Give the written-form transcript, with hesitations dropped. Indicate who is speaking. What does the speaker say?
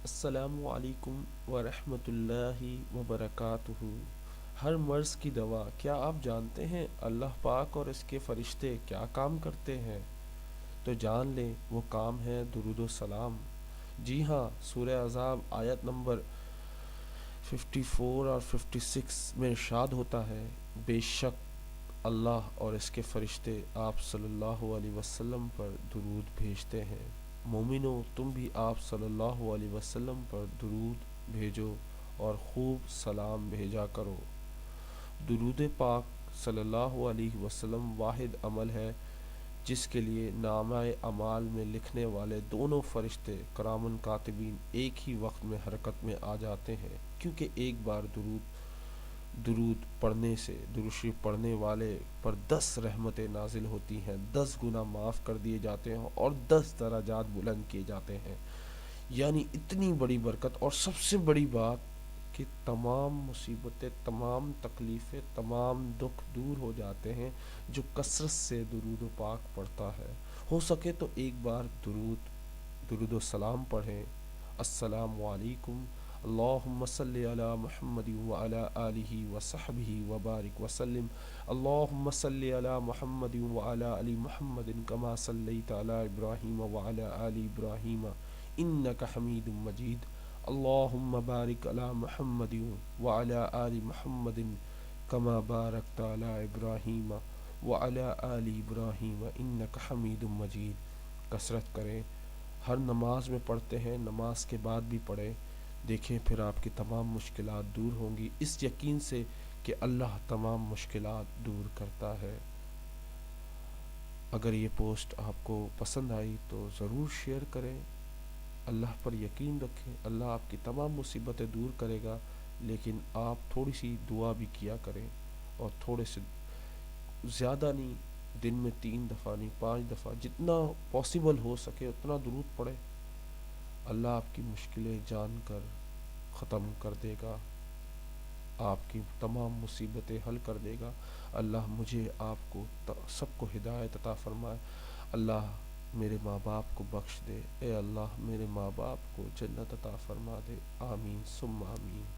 Speaker 1: السلام علیکم ورحمۃ اللہ وبرکاتہ۔ ہر مرض کی دوا، کیا آپ جانتے ہیں اللہ پاک اور اس کے فرشتے کیا کام کرتے ہیں؟ تو جان لیں وہ کام ہے درود و سلام۔ جی ہاں، سورہ احزاب آیت نمبر 54 اور 56 میں ارشاد ہوتا ہے، بے شک اللہ اور اس کے فرشتے آپ صلی اللہ علیہ وسلم پر درود بھیجتے ہیں۔ مومنو، تم بھی آپ صلی اللہ علیہ وسلم پر درود بھیجو اور خوب سلام بھیجا کرو۔ درود پاک صلی اللہ علیہ وسلم واحد عمل ہے جس کے لیے نامہ اعمال میں لکھنے والے دونوں فرشتے کرامن کاتبین ایک ہی وقت میں حرکت میں آ جاتے ہیں، کیونکہ ایک بار درود پڑھنے سے درود شریف پڑھنے والے پر 10 رحمتیں نازل ہوتی ہیں، 10 گناہ معاف کر دیے جاتے ہیں اور 10 درجات بلند کیے جاتے ہیں۔ یعنی اتنی بڑی برکت، اور سب سے بڑی بات کہ تمام مصیبتیں، تمام تکلیفیں، تمام دکھ دور ہو جاتے ہیں جو کثرت سے درود و پاک پڑھتا ہے۔ ہو سکے تو ایک بار درود و سلام پڑھیں۔ السلام علیکم، اللہم صلی علی محمد وعلی آلہ وصحبہ وبارک وسلم، اللہم صلی علی محمد وعلی آل محمد کما صلیت علی ابراہیم وعلی آل ابراہیم انک حمید مجید، اللہم بارک علی محمد وعلی آل محمد کما بارکت علی ابراہیم وعلی آل ابراہیم انک حمید مجید۔ کثرت کریں، ہر نماز میں پڑھتے ہیں، نماز کے بعد بھی پڑھیں، دیکھیں پھر آپ کی تمام مشکلات دور ہوں گی، اس یقین سے کہ اللہ تمام مشکلات دور کرتا ہے۔ اگر یہ پوسٹ آپ کو پسند آئی تو ضرور شیئر کریں۔ اللہ پر یقین رکھیں، اللہ آپ کی تمام مصیبتیں دور کرے گا، لیکن آپ تھوڑی سی دعا بھی کیا کریں، اور تھوڑے سے زیادہ نہیں، دن میں 3 دفعہ نہیں، 5 دفعہ، جتنا پاسبل ہو سکے اتنا درود پڑھیں۔ اللہ آپ کی مشکلیں جان کر ختم کر دے گا، آپ کی تمام مصیبتیں حل کر دے گا۔ اللہ مجھے، آپ کو، سب کو ہدایت عطا فرمائے۔ اللہ میرے ماں باپ کو بخش دے، اے اللہ میرے ماں باپ کو جنت عطا فرما دے، آمین ثم آمین۔